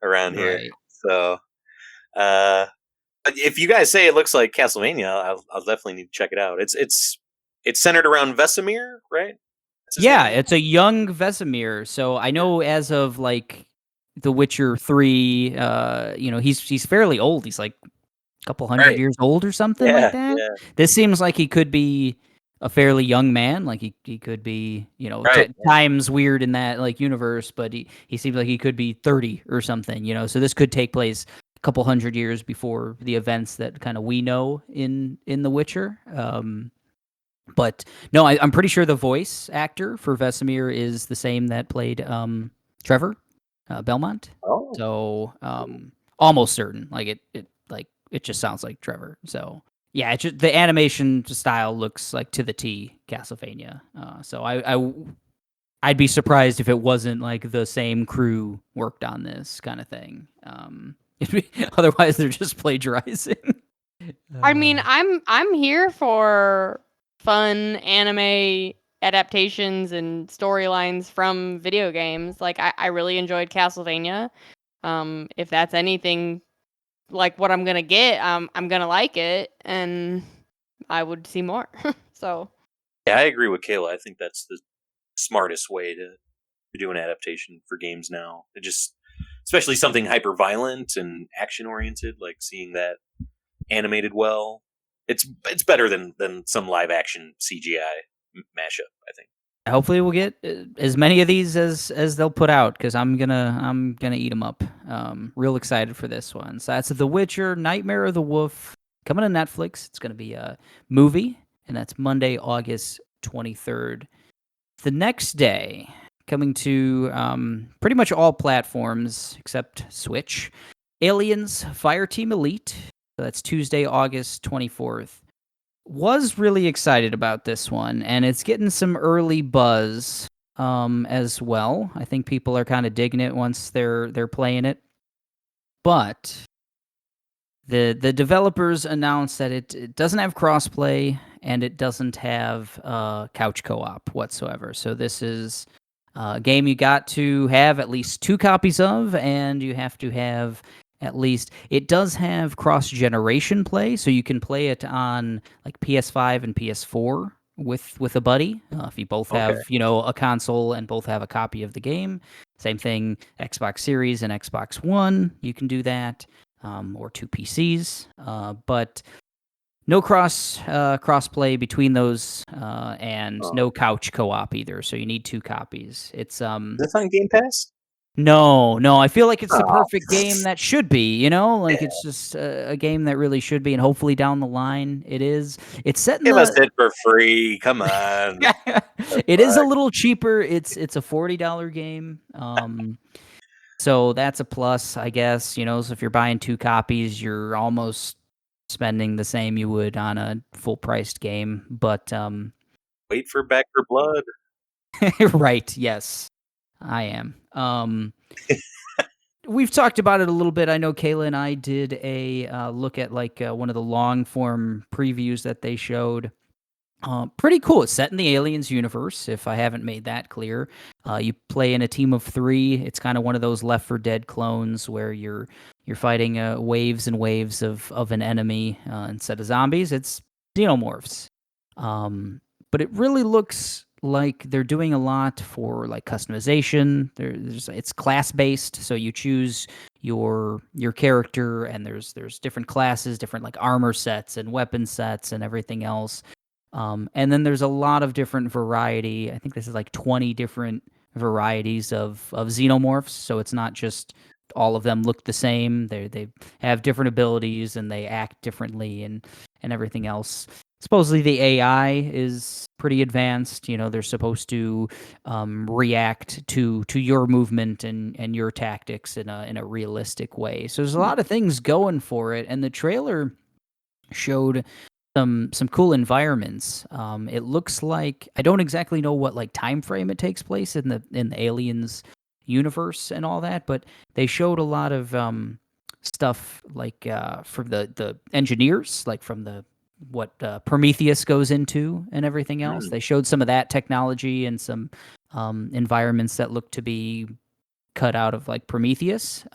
S3: around here. So, if you guys say it looks like Castlevania, I'll definitely need to check it out. It's centered around Vesemir, right?
S1: Yeah, it's a young Vesemir. So I know as of like The Witcher 3, he's fairly old. He's like a couple hundred years old or something like that. Yeah. This seems like he could be a fairly young man. Like he could be, time's weird in that like universe, but he seems like he could be 30 or something, So this could take place a couple hundred years before the events that kind of we know in The Witcher. But no, I'm pretty sure the voice actor for Vesemir is the same that played Trevor Belmont.
S3: Oh.
S1: So almost certain. Like it just sounds like Trevor. So yeah, the animation style looks like to the T Castlevania. So I'd be surprised if it wasn't like the same crew worked on this kind of thing. Otherwise, they're just plagiarizing.
S2: I mean, I'm here for fun anime adaptations and storylines from video games. Like I really enjoyed Castlevania. If that's anything like what I'm gonna get, I'm gonna like it, and I would see more. So
S3: Yeah, I agree with Kayla. I think that's the smartest way to do an adaptation for games now. It just, especially something hyper violent and action oriented, like seeing that animated well. It's better than some live action CGI mashup, I think.
S1: Hopefully, we'll get as many of these as they'll put out because I'm gonna eat them up. Real excited for this one. So that's The Witcher: Nightmare of the Wolf coming to Netflix. It's gonna be a movie, and that's Monday, August 23rd. The next day, coming to pretty much all platforms except Switch, Aliens Fireteam Elite. So that's Tuesday, August 24th. Was really excited about this one, and it's getting some early buzz as well. I think people are kind of digging it once they're playing it. But the developers announced that it doesn't have crossplay and it doesn't have couch co-op whatsoever. So this is a game you got to have at least 2 copies of, and you have to have at least, it does have cross-generation play, so you can play it on like PS5 and PS4 with a buddy. If you both have, a console and both have a copy of the game. Same thing, Xbox Series and Xbox One, you can do that, or 2 PCs. But no cross-play between those, and no couch co-op either, so you need 2 copies. It's
S3: Is this on Game Pass?
S1: No, I feel like it's the perfect game that should be, Like it's just a game that really should be, and hopefully down the line it is. It's set in
S3: Give us it for free. Come on.
S1: It is a little cheaper. It's a $40 game. So that's a plus, I guess, So if you're buying 2 copies, you're almost spending the same you would on a full-priced game, but
S3: wait for Back for Blood.
S1: Right, yes. I am. We've talked about it a little bit. I know Kayla and I did a look at one of the long form previews that they showed. Pretty cool. It's set in the Aliens universe, if I haven't made that clear. You play in a team of 3. It's kind of one of those Left 4 Dead clones where you're fighting waves and waves of an enemy. Instead of zombies, it's xenomorphs. But it really looks like they're doing a lot for like customization. It's class based, so you choose your character, and there's different classes, different like armor sets and weapon sets and everything else. And then there's a lot of different variety. I think this is like 20 different varieties of xenomorphs, so it's not just all of them look the same. They have different abilities and they act differently and everything else. Supposedly the AI is pretty advanced. They're supposed to react to your movement and your tactics in a realistic way. So there's a lot of things going for it, and the trailer showed some cool environments. It looks like, I don't exactly know what like time frame it takes place in the Aliens universe and all that, but they showed a lot of stuff like from the engineers, like from what Prometheus goes into and everything else. They showed some of that technology and some environments that look to be cut out of like Prometheus.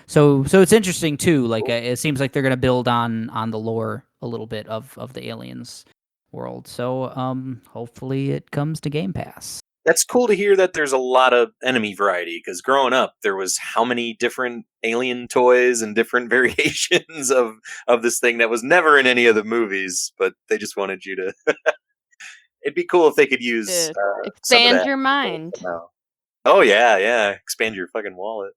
S1: So it's interesting too. Like it seems like they're gonna build on the lore a little bit of the Aliens world. So hopefully it comes to Game Pass.
S3: That's cool to hear that there's a lot of enemy variety, because growing up there was how many different alien toys and different variations of this thing that was never in any of the movies, but they just wanted you to it'd be cool if they could use
S2: expand your mind.
S3: Oh yeah, expand your fucking wallet.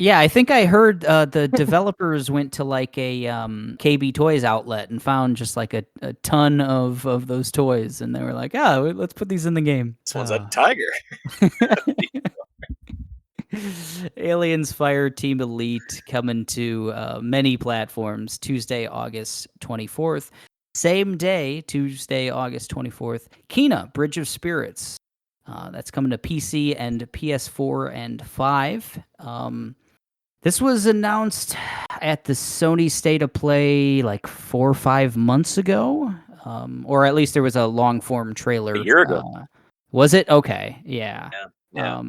S1: Yeah, I think I heard the developers went to like a KB Toys outlet and found just like a ton of those toys, and they were like, let's put these in the game.
S3: This one's a tiger.
S1: Aliens Fireteam Elite coming to many platforms Tuesday, August 24th. Same day, Tuesday, August 24th, Kena, Bridge of Spirits. That's coming to PC and PS4 and 5. This was announced at the Sony State of Play like 4 or 5 months ago, or at least there was a long form trailer.
S3: A year ago.
S1: Was it? Okay, yeah.
S3: Yeah.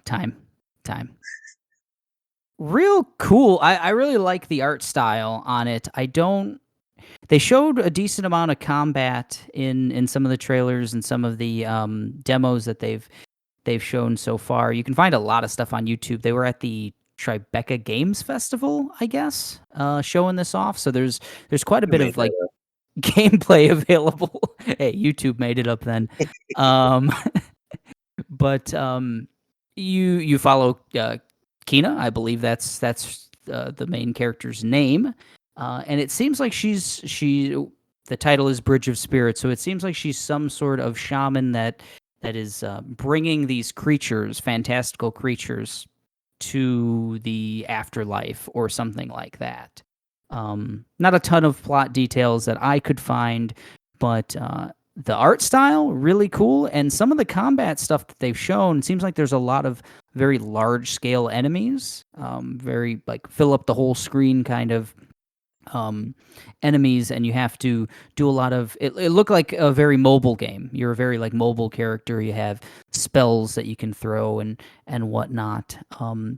S1: Time. Real cool. I really like the art style on it. They showed a decent amount of combat in some of the trailers and some of the demos that they've shown so far. You can find a lot of stuff on YouTube. They were at the Tribeca Games Festival, I guess, showing this off. So there's quite a bit of like gameplay available. Hey, YouTube made it up then. But you follow Kina, I believe that's the main character's name, and it seems like the title is Bridge of Spirits, so it seems like she's some sort of shaman that is bringing these creatures, fantastical creatures, to the afterlife or something like that. Not a ton of plot details that I could find, but the art style really cool, and some of the combat stuff that they've shown seems like there's a lot of very large scale enemies, very like fill up the whole screen kind of enemies, and you have to do a lot of it looked like a very mobile game. You're a very like mobile character. You have spells that you can throw and whatnot.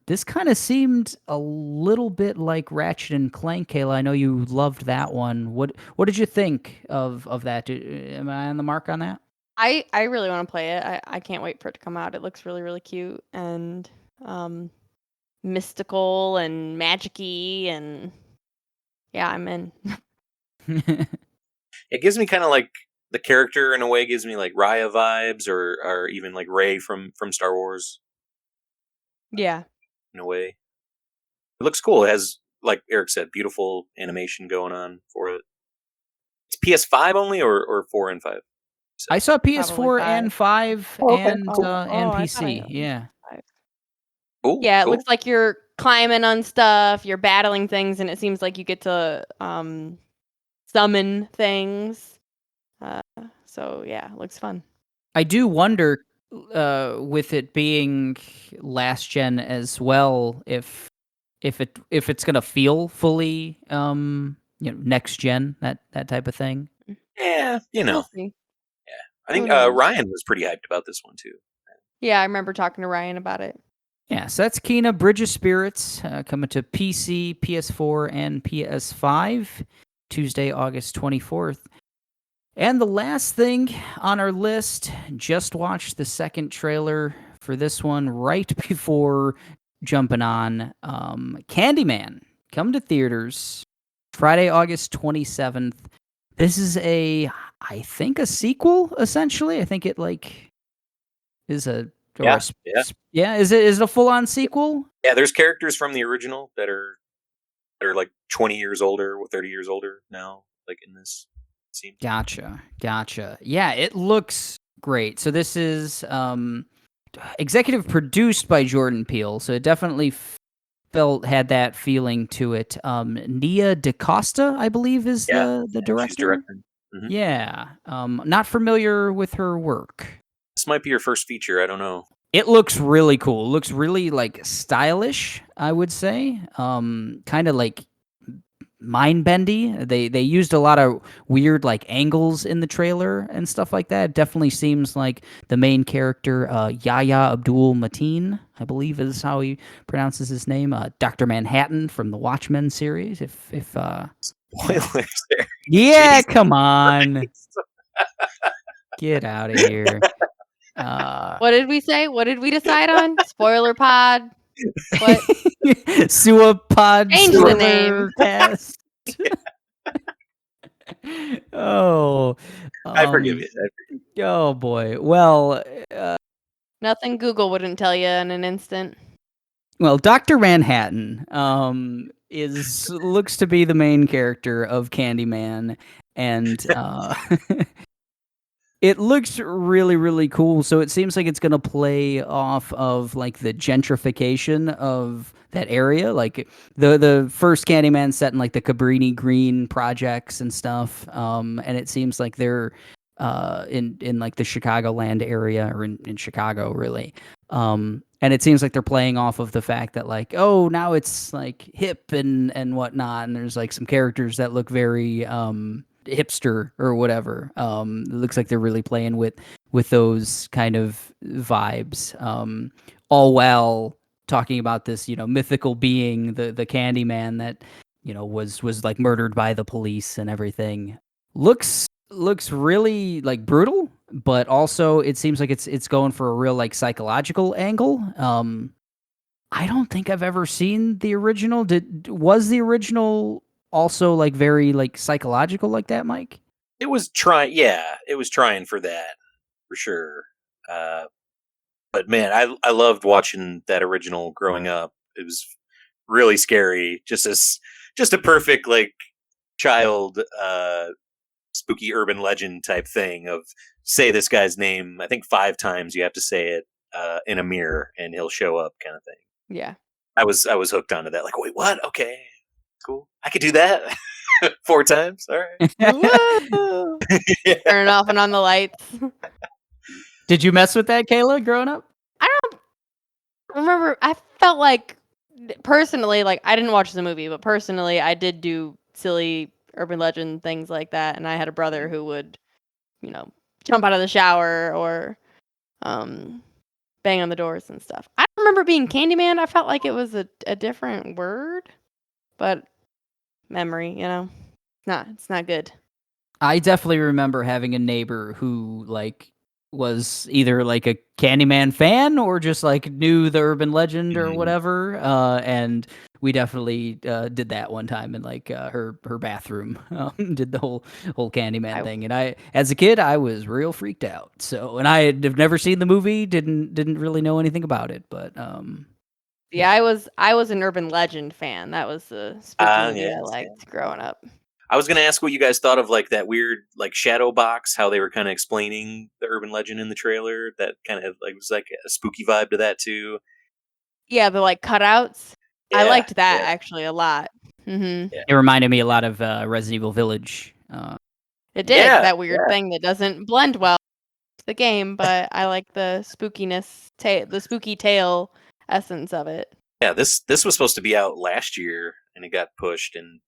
S1: This kind of seemed a little bit like Ratchet and Clank. Kayla, I know you loved that one. What did you think of that? Am I on the mark on that?
S2: I really want to play it. I can't wait for it to come out. It looks really, really cute and mystical and magic-y, and yeah, I'm in.
S3: It gives me kind of like the character in a way gives me like Raya vibes, or even like Rey from Star Wars.
S2: Yeah.
S3: In a way, it looks cool. It has, like Eric said, beautiful animation going on for it. It's PS5 only, or 4 and 5.
S1: I saw PS4
S2: 5.
S1: and 5
S3: okay,
S1: and
S3: cool.
S1: and PC. Yeah.
S3: Cool.
S2: Yeah, it
S3: cool.
S2: looks like you're climbing on stuff, you're battling things, and it seems like you get to summon things. So yeah, it looks fun.
S1: I do wonder, with it being last gen as well, if it's gonna feel fully, next gen, that type of thing.
S3: Yeah,
S2: We'll see.
S3: I think
S2: Who knows?
S3: Ryan was pretty hyped about this one too.
S2: Yeah, I remember talking to Ryan about it.
S1: Yeah, so that's Kina Bridge of Spirits, coming to PC, PS4, and PS5, Tuesday, August 24th. And the last thing on our list, just watched the second trailer for this one right before jumping on. Candyman, come to theaters Friday, August 27th. This is I think a sequel, essentially. I think it like is a
S3: Yeah.
S1: Is it a full on sequel?
S3: Yeah, there's characters from the original that are like 20 years older, 30 years older now, like in this scene.
S1: Gotcha. Yeah, it looks great. So this is executive produced by Jordan Peele, so it definitely had that feeling to it. Nia DaCosta, I believe, is the director.
S3: She's directing. Mm-hmm.
S1: Yeah. Not familiar with her work.
S3: This might be her first feature. I don't know.
S1: It looks really cool. It looks really like stylish, I would say. Kind of like mind bendy. They used a lot of weird like angles in the trailer and stuff like that. It definitely seems like the main character, Yahya Abdul Mateen, I believe is how he pronounces his name. Dr. Manhattan from the Watchmen series. If
S3: spoilers there.
S1: Yeah,
S3: Jeez.
S1: Come on. Get out of here.
S2: What did we say? What did we decide on? Spoiler pod. What?
S1: Sui-Augi-Pod.
S2: Change the name.
S1: Cast. Oh,
S3: I forgive you.
S1: Oh boy. Well,
S2: Nothing Google wouldn't tell you in an instant.
S1: Well, Dr. Manhattan looks to be the main character of Candyman, and it looks really, really cool. So it seems like it's going to play off of like the gentrification of that area, like the first Candyman set in like the Cabrini Green projects and stuff. And it seems like they're in like the Chicagoland area or in Chicago really. And it seems like they're playing off of the fact that like, oh, now it's like hip and whatnot, and there's like some characters that look very hipster or whatever. It looks like they're really playing with those kind of vibes. All while talking about this, mythical being, the Candyman that, was like murdered by the police and everything. Looks really like brutal, but also it seems like it's going for a real like psychological angle. I don't think I've ever seen the original. Was the original also like very like psychological like that, Mike?
S3: It was trying, yeah, it was trying for that for sure. But man, I loved watching that original growing up. It was really scary. Just a perfect like child spooky urban legend type thing of say this guy's name. I think 5 times you have to say it in a mirror and he'll show up, kind of thing.
S2: Yeah.
S3: I was hooked onto that. Like, wait, what? Okay, cool. I could do that 4 times. All right.
S2: Woo!
S3: Yeah.
S2: Turn off and on the lights.
S1: Did you mess with that, Kayla, growing up?
S2: I don't remember. I felt like personally, like I didn't watch the movie, but personally, I did do silly urban legend things like that, and I had a brother who would, jump out of the shower or bang on the doors and stuff. I don't remember being Candyman. I felt like it was a different word, but memory, it's not good.
S1: I definitely remember having a neighbor who like was either like a Candyman fan or just like knew the urban legend or whatever. And we definitely did that one time in like her bathroom. Did the whole Candyman thing. And I, as a kid, I was real freaked out. So, and I had never seen the movie, didn't really know anything about it. But
S2: yeah, I was an urban legend fan. That was the spooky movie I liked growing up.
S3: I was going to ask what you guys thought of like that weird like shadow box, how they were kind of explaining the urban legend in the trailer. That kind of like was like a spooky vibe to that too.
S2: Yeah, the like cutouts.
S3: Yeah,
S2: I liked that actually a lot. Mm-hmm.
S3: Yeah.
S1: It reminded me a lot of Resident Evil Village.
S2: It did that weird thing that doesn't blend well with the game, but I like the spookiness, the spooky tale essence of it.
S3: Yeah, this was supposed to be out last year and it got pushed, and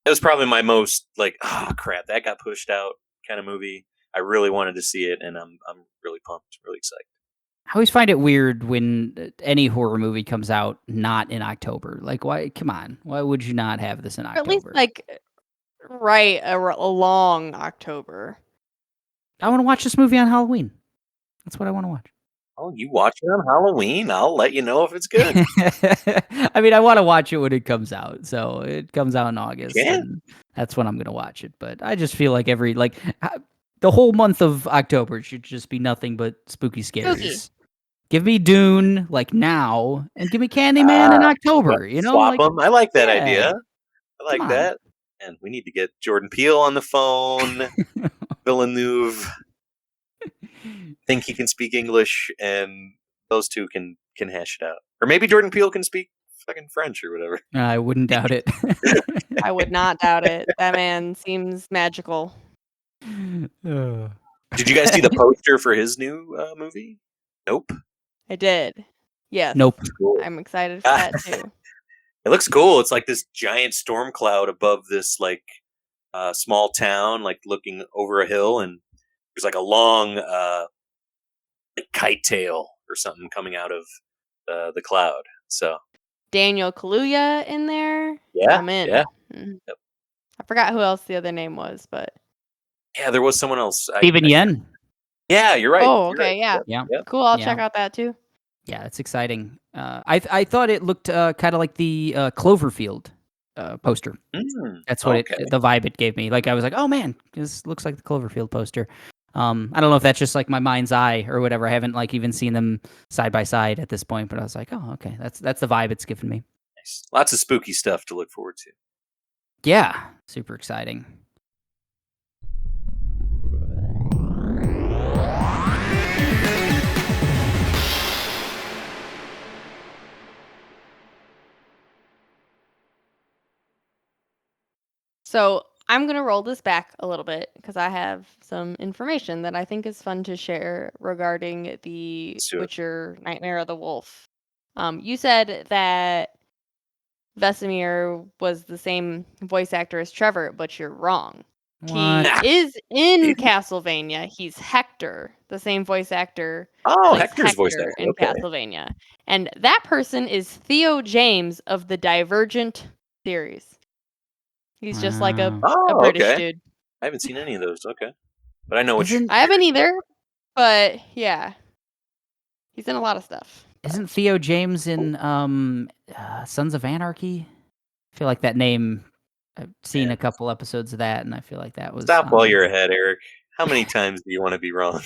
S3: it was probably my most like, oh crap, that got pushed out kind of movie. I really wanted to see it, and I'm really pumped, really excited.
S1: I always find it weird when any horror movie comes out not in October. Like, why? Come on, why would you not have this in October?
S2: At least like a long October.
S1: I want to watch this movie on Halloween. That's what I want to watch.
S3: Oh, you watch it on Halloween? I'll let you know if it's good.
S1: I mean, I want to watch it when it comes out. So it comes out in August.
S3: Yeah.
S1: And that's when I'm going to watch it. But I just feel like the whole month of October should just be nothing but spooky scaries. Give me Dune like now, and give me Candyman in October.
S3: Swap them. I like that idea. I like
S1: Come
S3: that. And we need to get Jordan Peele on the phone. Villeneuve. Think he can speak English, and those two can hash it out. Or maybe Jordan Peele can speak fucking French or whatever.
S1: I wouldn't doubt it.
S2: I would not doubt it. That man seems magical.
S3: Did you guys see the poster for his new movie? Nope.
S2: I did. Yes.
S1: Nope.
S3: Cool.
S2: I'm excited for that too.
S3: It looks cool. It's like this giant storm cloud above this like small town, like looking over a hill, and there's like a long like kite tail or something coming out of the cloud. So
S2: Daniel Kaluuya in there.
S3: yeah,
S2: I'm in.
S3: yeah.
S2: Mm-hmm.
S3: Yep.
S2: I forgot who else the other name was, but
S3: yeah, there was someone else.
S1: Steven Yeun.
S3: Yeah, you're right.
S2: Oh,
S3: You're
S2: okay,
S3: right.
S2: yeah.
S3: Yep.
S2: Cool. I'll check out that too.
S1: Yeah, it's exciting. I thought it looked kind of like the Cloverfield poster. That's what the vibe it gave me. Like I was like, oh man, this looks like the Cloverfield poster. I don't know if that's just like my mind's eye or whatever. I haven't like even seen them side by side at this point, but I was like, oh, okay, that's the vibe it's given me.
S3: Nice. Lots of spooky stuff to look forward to.
S1: Yeah, super exciting.
S2: So I'm going to roll this back a little bit because I have some information that I think is fun to share regarding the
S3: Let's do it.
S2: Witcher Nightmare of the Wolf. You said that Vesemir was the same voice actor as Trevor, but you're wrong.
S1: What?
S2: He is in Castlevania. He's Hector, the same voice actor
S3: Oh,
S2: plays
S3: Hector's voice
S2: Hector
S3: actor.
S2: in
S3: Okay.
S2: Castlevania. And that person is Theo James of the Divergent series. He's just like a
S3: Oh,
S2: British
S3: okay.
S2: dude.
S3: I haven't seen any of those. Okay, but I know which.
S1: Isn't
S2: I haven't either, but yeah. He's in a lot of stuff.
S1: isn't Theo James in Sons of Anarchy? I feel like that name. I've seen
S3: Yeah.
S1: a couple episodes of that, and I feel like that was.
S3: Stop while you're ahead, Eric. How many times do you want to be wrong?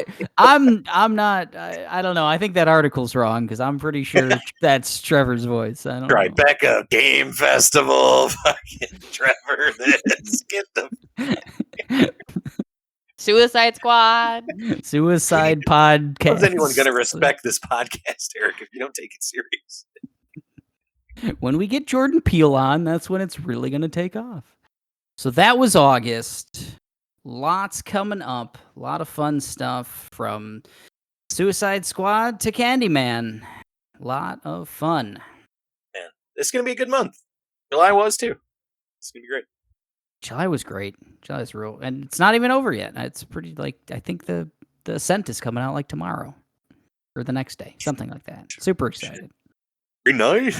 S1: I'm not. I don't know. I think that article's wrong because I'm pretty sure that's Trevor's voice. I don't know.
S3: Tribeca Game Festival. Fucking Trevor, this. Get the.
S2: Suicide Squad.
S1: Suicide Podcast.
S3: How's anyone going to respect this podcast, Eric, if you don't take it serious?
S1: When we get Jordan Peele on, that's when it's really going to take off. So that was August. Lots coming up. A lot of fun stuff from Suicide Squad to Candyman. Lot of fun.
S3: Man, this is going to be a good month. July was too. It's going to be great.
S1: July was great. July's real. And it's not even over yet. It's pretty, I think the Ascent is coming out tomorrow. Or the next day. Something like that. Super excited.
S3: Very nice.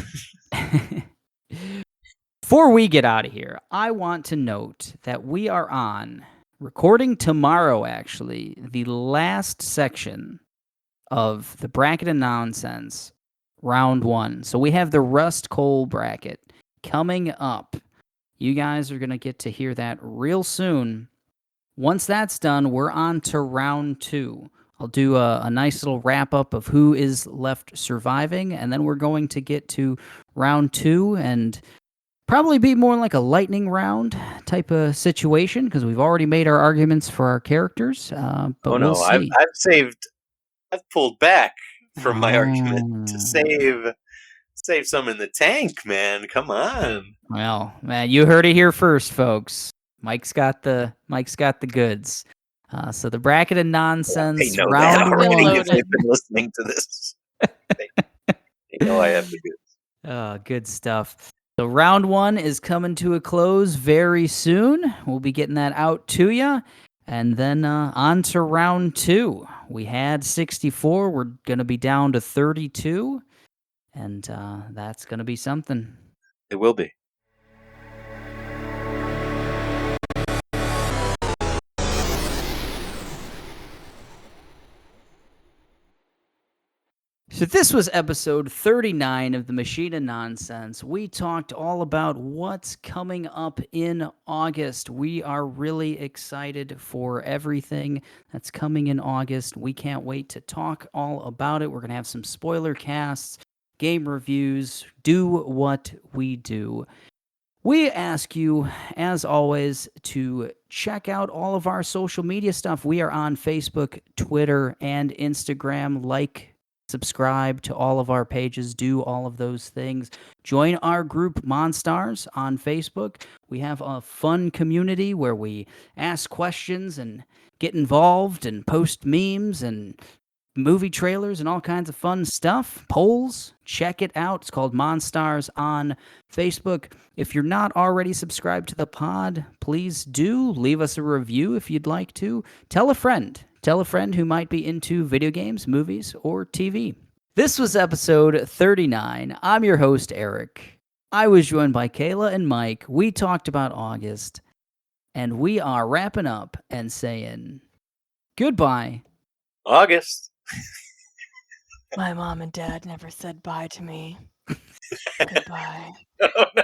S1: Before we get out of here, I want to note that we are on, recording tomorrow actually, the last section of the Bracket of Nonsense, round 1. So we have the Rust Coal bracket coming up. You guys are going to get to hear that real soon. Once that's done, we're on to round 2. I'll do a nice little wrap-up of who is left surviving, and then we're going to get to round 2 and probably be more like a lightning round type of situation because we've already made our arguments for our characters. But we'll see.
S3: I've pulled back from my argument to save some in the tank, man. Come on.
S1: Well, man, you heard it here first, folks. Mike's got the goods. So the Bracket of Nonsense
S3: know
S1: round
S3: that already
S1: 1.
S3: if they've been listening to this. They know I have the goods.
S1: Good stuff. So round 1 is coming to a close very soon. We'll be getting that out to you. And then on to round 2. We had 64. We're going to be down to 32. And that's going to be something.
S3: It will be.
S1: So this was episode 39 of the Machine of Nonsense. We talked all about what's coming up in August. We are really excited for everything that's coming in August. We can't wait to talk all about it. We're going to have some spoiler casts, game reviews, do what we do. We ask you, as always, to check out all of our social media stuff. We are on Facebook, Twitter, and Instagram. Subscribe to all of our pages, do all of those things. Join our group Monstars on Facebook. We have a fun community where we ask questions and get involved and post memes and movie trailers and all kinds of fun stuff. Polls, check it out. It's called Monstars on Facebook. If you're not already subscribed to the pod, please do. Leave us a review if you'd like to. Tell a friend. Tell a friend who might be into video games, movies, or TV. This was episode 39. I'm your host, Eric. I was joined by Kayla and Mike. We talked about August, and we are wrapping up and saying goodbye.
S3: August.
S2: My mom and dad never said bye to me. Goodbye.
S3: Oh, no.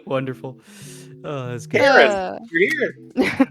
S1: Wonderful. Oh, that's good.
S3: Karen, you're here.